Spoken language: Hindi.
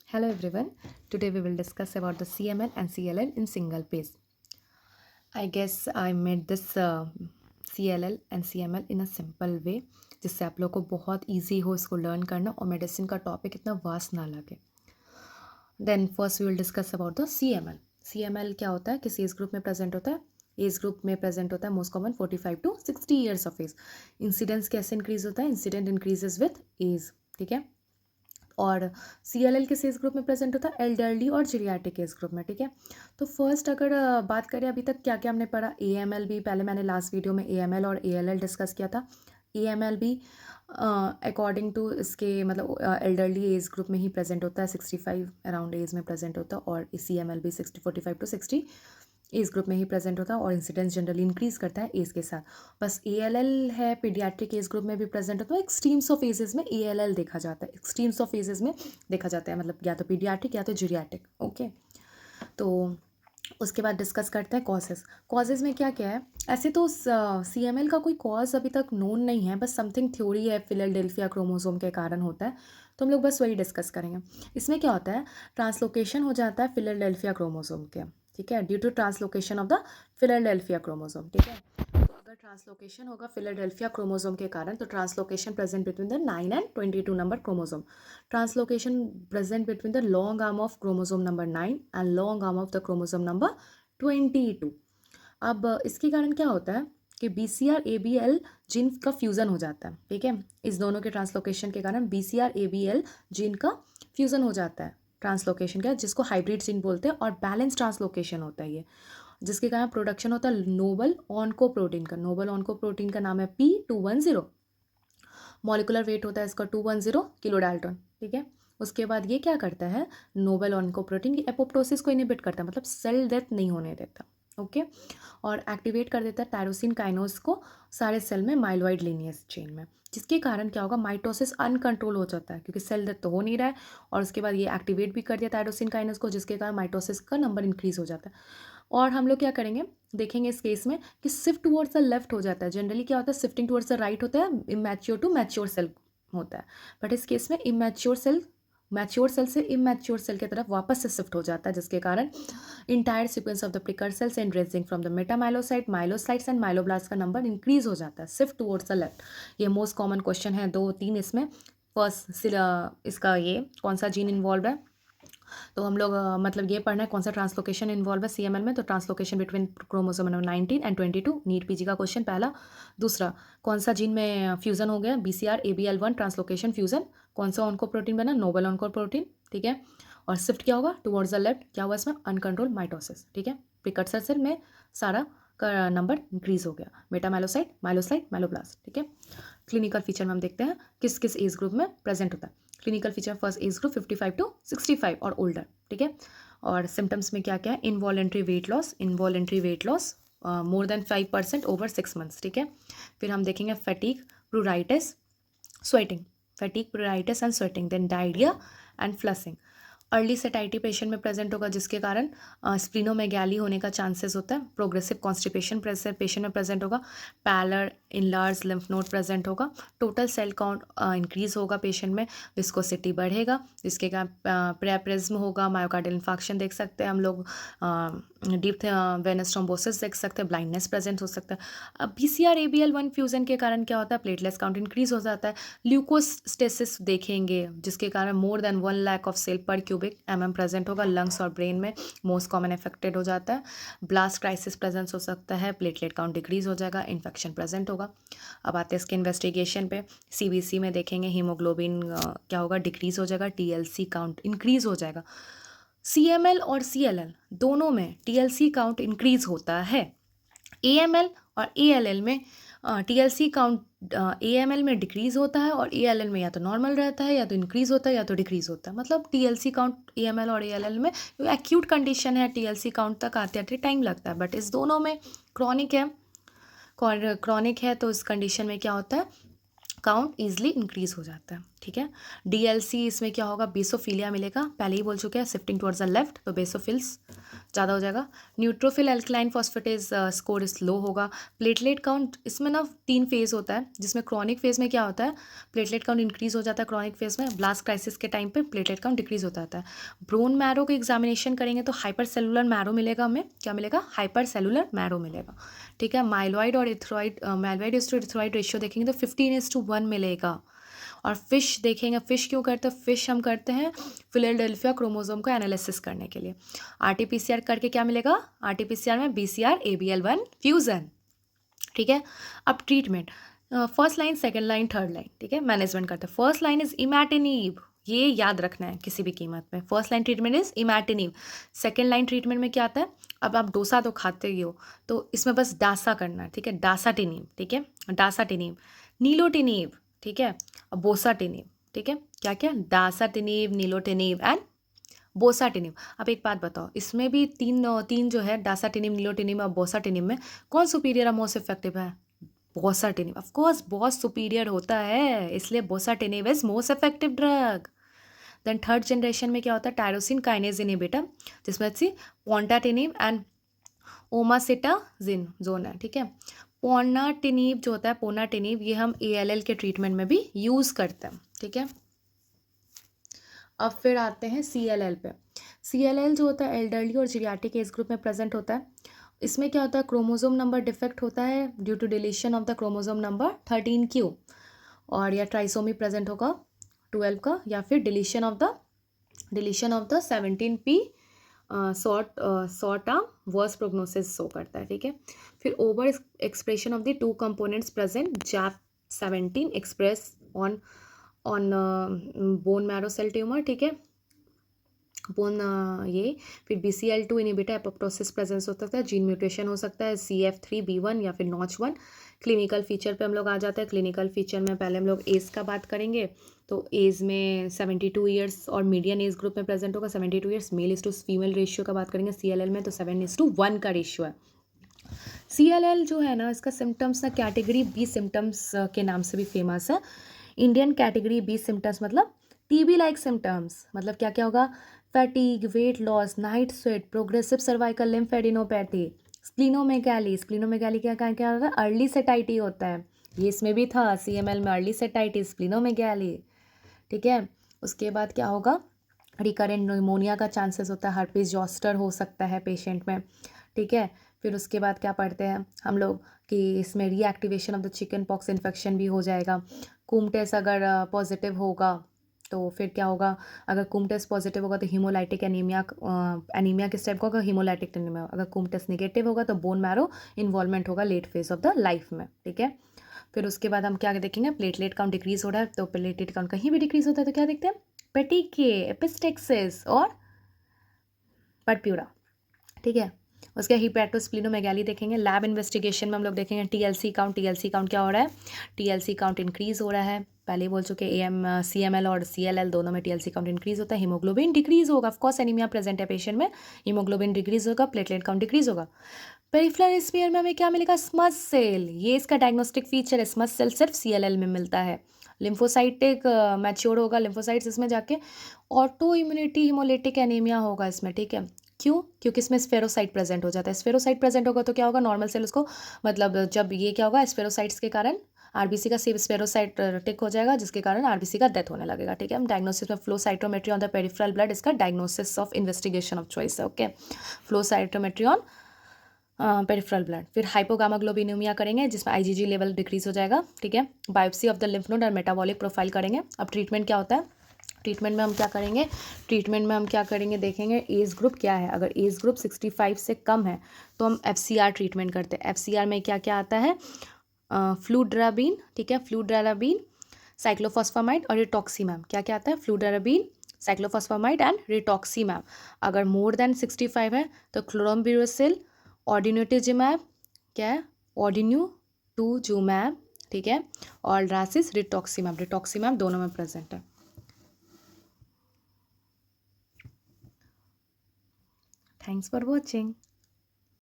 Hello everyone. Today we will discuss about the CML and CLL in single page. I guess I made this CLL and CML in a simple way जिससे आप लोग को बहुत easy हो इसको लर्न करना और मेडिसिन का टॉपिक इतना वास्ट ना लगे. Then first we will discuss about the CML. CML क्या होता है, किस एज ग्रुप में प्रेजेंट होता है? एज ग्रुप में प्रेजेंट होता है most common 45 to 60 years of age. Incidence कैसे इंक्रीज होता है? Incident increases with age. ठीक है. और CLL किस एज ग्रुप में प्रेजेंट होता है? एल्डरली और जीरियाट्रिक एज ग्रुप में. ठीक है. तो फर्स्ट अगर बात करें अभी तक क्या क्या हमने पढ़ा. AML भी पहले मैंने लास्ट वीडियो में AML और ALL डिस्कस किया था. AML भी अकॉर्डिंग टू इसके मतलब एल्डरली एज ग्रुप में ही प्रेजेंट होता है, 65 अराउंड एज में प्रेजेंट होता है. और CML भी 45 to 60 एज ग्रुप में ही प्रेजेंट होता है और इंसिडेंस जनरली इंक्रीज करता है एज के साथ. बस ALL है पीडियाट्रिक एज ग्रुप में भी प्रेजेंट होता है. एक्सट्रीम्स ऑफ एजेस में ALL देखा जाता है. एक्सट्रीम्स ऑफ एजेस में देखा जाता है मतलब या तो पीडियाट्रिक या तो जीरियाट्रिक. ओके. तो उसके बाद डिस्कस करते हैं कॉजेज़. कॉजेज़ में क्या क्या है? ऐसे तो CML का कोई कॉज अभी तक नोन नहीं है, बस समथिंग थ्योरी है फिलाडेल्फिया क्रोमोसोम के कारण होता है. तो हम लोग बस वही डिस्कस करेंगे. इसमें क्या होता है? ट्रांसलोकेशन हो जाता है फिलाडेल्फिया क्रोमोसोम के. ठीक है. Due to translocation of the Philadelphia chromosome. ठीक है. तो अगर ट्रांसलोकेशन होगा फिलाडेल्फिया क्रोमोसोम के कारण तो translocation present between the 9 and 22 number chromosome. Translocation present between the long arm of chromosome number 9 and long arm of the chromosome number 22. अब इसके कारण क्या होता है कि BCR ABL जीन का फ्यूज़न हो जाता है. ठीक है. इस दोनों के ट्रांसलोकेशन के कारण BCR ABL जीन का फ्यूज़न हो जाता है. ट्रांसलोकेशन क्या है जिसको हाइब्रिड जीन बोलते हैं और बैलेंस ट्रांसलोकेशन होता है ये, जिसके कारण प्रोडक्शन होता है नोबल ऑन्कोप्रोटीन का. नोबल ऑन्कोप्रोटीन का नाम है P210. मॉलिकुलर वेट होता है इसका 210 किलो डाल्टन. ठीक है. उसके बाद ये क्या करता है? नोबल ऑन्कोप्रोटीन की एपोप्टोसिस को इनहिबिट करता है, मतलब सेल डेथ नहीं होने देता. ओके. और एक्टिवेट कर देता है टायरोसिन काइनोस को सारे सेल में माइलॉइड लीनियस चेन में, जिसके कारण क्या होगा? माइटोसिस अनकंट्रोल हो जाता है क्योंकि सेल डेथ तो हो नहीं रहा है. और उसके बाद ये एक्टिवेट भी कर दिया टायरोसिन काइनोस को, जिसके कारण माइटोसिस का नंबर इंक्रीज हो जाता है. और हम लोग क्या करेंगे देखेंगे इस केस में कि शिफ्ट टुवर्ड्स द लेफ्ट हो जाता है. जनरली क्या होता है? शिफ्टिंग टुवर्ड्स द राइट होता है, इमैच्योर टू मैच्योर सेल होता है. बट इस केस में इमैच्योर सेल मैच्योर सेल से इमैच्योर सेल की तरफ वापस से शिफ्ट हो जाता है, जिसके कारण entire sequence of the precursors and arising from the metamyelocyte myelocytes and myeloblast का नंबर इंक्रीज हो जाता है शिफ्ट टुवर्ड्स द लेफ्ट. ये मोस्ट कॉमन क्वेश्चन है, 2-3 इसमें. फर्स्ट इसका ये कौन सा जीन इन्वॉल्व है, तो हम लोग मतलब ये पढ़ना है कौन सा ट्रांसलोकेशन इन्वॉल्व है CML में. तो translocation between chromosome number 19 and 22, NEET PG का क्वेश्चन पहला. दूसरा, कौन सा जीन में फ्यूजन हो गया? BCR ABL1 translocation fusion. कौन सा ऑन्कोप्रोटीन बना? Novel oncoprotein. ठीक है. और शिफ्ट क्या होगा? Towards the left. क्या हुआ इसमें? Uncontrolled mitosis. ठीक है. प्रिकर्सर सेल में सारा का नंबर इंक्रीज हो गया. मेटामाइलोसाइट माइलोसाइट माइलोब्लास्ट. ठीक है. क्लिनिकल फीचर में हम देखते हैं किस किस एज ग्रुप में प्रेजेंट होता है. Clinical feature first age group 55 to 65 और ओल्डर. ठीक है. और सिम्टम्स में क्या क्या है? Involuntary weight loss more than 5% over 6 months. ठीक है. फिर हम देखेंगे fatigue, pruritus, sweating. Fatigue, pruritus and sweating. Then diarrhoea and flushing. Early satiety patient में प्रेजेंट होगा, जिसके कारण स्प्लीनोमेगैली होने का चांसेस होता है. प्रोग्रेसिव कॉन्स्टिपेशन पेशेंट में प्रेजेंट होगा. Pallor enlarge lymph node present होगा. टोटल सेल काउंट इंक्रीज होगा पेशेंट में. विस्कोसिटी बढ़ेगा, जिसके कारण प्रेप्रिज्म होगा. मायोकार्डियल इन्फाक्शन देख सकते हैं हम लोग. डीप वेनस थ्रोम्बोसिस देख सकते हैं. ब्लाइंडनेस प्रेजेंट हो सकता है. अब BCR ABL1 फ्यूजन के कारण क्या होता है? प्लेटलेट्स काउंट इंक्रीज हो जाता है. ल्यूकोस्टेसिस देखेंगे, जिसके कारण more than 1 lakh of cell per cubic mm present होगा. लंग्स और ब्रेन में मोस्ट कॉमन अफेक्टेड हो जाता है. ब्लास्ट क्राइसिस प्रेजेंस हो सकता है. प्लेटलेट काउंट डिक्रीज हो जाएगा. इन्फेक्शन प्रेजेंट होगा. अब आते हैं इसके इन्वेस्टिगेशन पे. CBC में देखेंगे हीमोग्लोबिन क्या होगा? डिक्रीज हो जाएगा. TLC काउंट इंक्रीज हो जाएगा. CML और CLL दोनों में TLC काउंट इंक्रीज होता है. AML और ALL में TLC काउंट AML में डिक्रीज होता है और ALL में या तो नॉर्मल रहता है, या तो इंक्रीज होता है, या तो डिक्रीज होता है. मतलब TLC काउंट AML और ALL में एक्यूट कंडीशन है, TLC काउंट तक आते आते टाइम लगता है. बट इस दोनों में क्रॉनिक है. क्रॉनिक है तो इस कंडीशन में क्या होता है? काउंट ईजिली इंक्रीज हो जाता है, ठीक है। डीएलसी इसमें क्या होगा, बेसोफिलिया मिलेगा, पहले ही बोल चुके हैं, शिफ्टिंग टुवर्ड्स द लेफ्ट, तो बेसोफिल्स ज़्यादा हो जाएगा। न्यूट्रोफिल एल्कलाइन फॉस्फेटेज स्कोर इस लो होगा। प्लेटलेट काउंट, इसमें ना 3 फेज होता है, जिसमें क्रॉनिक फेज में क्या होता है, प्लेटलेट काउंट इंक्रीज हो जाता है क्रॉनिक फेज में, ब्लास्ट क्राइसिस के टाइम पे प्लेटलेट काउंट डिक्रीज होता जाता है। ब्रोन मैरो का एग्जामिनेशन करेंगे तो हाइपर सेलुलर मैरो मिलेगा, हमें क्या मिलेगा, हाइपर सेलुलर मैरो मिलेगा, ठीक है। माइलॉइड और इथ्रॉइड, माइलॉइड टू इथ्रॉइड रेशियो देखेंगे तो 15:1 मिलेगा। और फिश देखेंगे, फिश क्यों करते हैं, फिश हम करते हैं फिलाडेल्फिया क्रोमोसोम को एनालिसिस करने के लिए। आरटीपीसीआर करके क्या मिलेगा, आरटीपीसीआर में बीसीआर ABL1 फ्यूजन, ठीक है। अब treatment, first line, second line, third line, ठीक है, मैनेजमेंट करते हैं। फर्स्ट लाइन इज इमैटिनिब, ये याद रखना है किसी भी कीमत में, first line treatment is imatinib. Second line treatment में क्या आता है, अब आप डोसा तो खाते ही हो, तो इसमें बस डासा करना है, ठीक है, डासाटिनिब, ठीक है, डासाटिनिब, नीलोटिनिब, ठीक है, अब बोसाटिनिब, ठीक है, क्या क्या, डासाटिनिब, नीलोटिनिब एंड बोसाटिनिब। अब एक बात बताओ, इसमें भी तीन जो है, डासाटिनिब, नीलोटिनिब और बोसाटिनिब में कौन सुपीरियर और मोस्ट इफेक्टिव है, बोसाटिनिब। ऑफ कोर्स बहुत सुपीरियर होता है, इसलिए bosutinib is most effective drug. Then third generation में क्या होता है, टायरोसिन काइनेज इनहिबिटर, जिसमें सी पोंटाटिनिब एंड ओमासिटाजिन जोन है, ठीक है। पोनाटिनिब जो होता है, पोनाटिनिब, ये हम ALL के ट्रीटमेंट में भी यूज़ करते हैं, ठीक है। अब फिर आते हैं CLL पे। CLL जो होता है एल्डरली और जीरियाट्रिक एज ग्रुप में प्रेजेंट होता है। इसमें क्या होता है, क्रोमोसोम नंबर डिफेक्ट होता है due to deletion of the chromosome number 13Q, और या ट्राइसोमी प्रेजेंट होगा 12 का, या फिर deletion of the 17P short arm worse prognosis show करता है, ठीक है। फिर over expression of the 2 components present, JAP17 express on bone marrow cell tumour, ठीक है, बोन ये। फिर BCL2 इनहिबिटर एपोप्टोसिस प्रेजेंस हो सकता है, जीन म्यूटेशन हो सकता है, CF3B1 या फिर NOTCH1। क्लिनिकल फीचर पे हम लोग आ जाते हैं। क्लिनिकल फीचर में पहले हम लोग एज का बात करेंगे, तो एज में 72 ईयर्स और मीडियन एज ग्रुप में प्रेजेंट होगा 72 years. Male is to female ratio का बात करेंगे CLL में, तो 7:1 का रेशियो है। CLL जो है ना, इसका सिम्टम्स ना कैटेगरी B सिम्टम्स के नाम से भी फेमस है। इंडियन कैटेगरी B सिम्टम्स मतलब TB लाइक सिम्टम्स, मतलब क्या क्या होगा, fatigue, weight loss, night sweat, progressive cervical lymphadenopathy, splenomegaly क्या क्या क्या होता है, अर्ली सेटाइटी होता है, ये इसमें भी था CML में, अर्ली सेटाइटी, स्प्लीनोमेगाली, ठीक है। उसके बाद क्या होगा, रिकरेंट निमोनिया का चांसेस होता है, हर्पीस जॉस्टर हो सकता है पेशेंट में, ठीक है। फिर उसके बाद क्या पढ़ते हैं हम लोग कि इसमें reactivation of the chicken pox infection भी हो जाएगा। कूम टेस्ट अगर पॉजिटिव होगा तो फिर क्या होगा, अगर कूम टेस्ट पॉजिटिव होगा तो हीमोलाइटिक एनीमिया, एनीमिया किस टाइप का होगा, हीमोलाइटिक एनीमिया। अगर कूम टेस्ट नेगेटिव होगा तो बोन मैरो इन्वॉल्वमेंट होगा late phase of the life में, ठीक है। फिर उसके बाद हम क्या देखेंगे, प्लेटलेट काउंट डिक्रीज हो रहा है, तो प्लेटलेट काउंट कहीं भी डिक्रीज होता है तो क्या देखते हैं, पेटिके, एपिस्टेक्सिस और पर्प्यूरा, ठीक है। उसके हिपैटोस्प्लीनोमेगाली देखेंगे। लैब इन्वेस्टिगेशन में हम लोग देखेंगे TLC काउंट क्या हो रहा है, TLC काउंट इंक्रीज हो रहा है, पहले ही बोल चुके CML और CLL दोनों में TLC काउंट इंक्रीज होता है। हीमोग्लोबिन डिक्रीज होगा, ऑफकोर्स एनीमिया प्रेजेंट है पेशेंट में, हीमोग्लोबिन डिक्रीज होगा, प्लेटलेट काउंट डिक्रीज होगा। पेरिफेरल स्फीयर में हमें क्या मिलेगा, स्मज सेल, ये इसका डायग्नोस्टिक फीचर है, स्मज सेल सिर्फ CLL में मिलता है। लिम्फोसाइटिक मैच्योर होगा, लिम्फोसाइट्स इसमें जाके, ऑटो इम्यूनिटी हीमोलिटिक एनीमिया होगा इसमें, ठीक है। क्यों, क्योंकि इसमें स्फेरोसाइट प्रेजेंट हो जाता है। स्फेरोसाइट प्रेजेंट होगा तो क्या होगा, नॉर्मल सेल उसको, मतलब जब ये क्या होगा, स्फेरोसाइट्स के कारण RBC का सेव स्फेरोसाइट टिक हो जाएगा, जिसके कारण RBC का डेथ होने लगेगा, ठीक है। हम डायग्नोसिस में flow cytometry on the peripheral blood, इसका diagnosis of investigation of choice है, okay, flow cytometry on peripheral blood. फिर हाइपोगामाग्लोबिनेमिया करेंगे, जिसमें IgG लेवल डिक्रीज हो जाएगा, ठीक है। Biopsy of the lymph node और मेटाबॉलिक प्रोफाइल करेंगे। अब ट्रीटमेंट क्या होता है, ट्रीटमेंट में हम क्या करेंगे, देखेंगे एज ग्रुप क्या है। अगर एज ग्रुप 65 से कम है तो हम FCR ट्रीटमेंट करते हैं। FCR में क्या क्या आता है, फ्लूड्राबीन, ठीक है, फ्लूड्राबीन, साइक्लोफॉस्फामाइड और रिटॉक्सीमैब, क्या क्या आता है, फ्लूड्राबीन, साइक्लोफॉस्फामाइड एंड रिटॉक्सीमैब। अगर मोर देन 65 है तो क्लोराम्बुरोसिल, ऑर्डिन्यूटिजिमैब, क्या है, ऑर्डिन्यूटुजुमैब, ठीक है, और रासिस रिटॉक्सीमैब दोनों में प्रेजेंट है। Thanks for watching.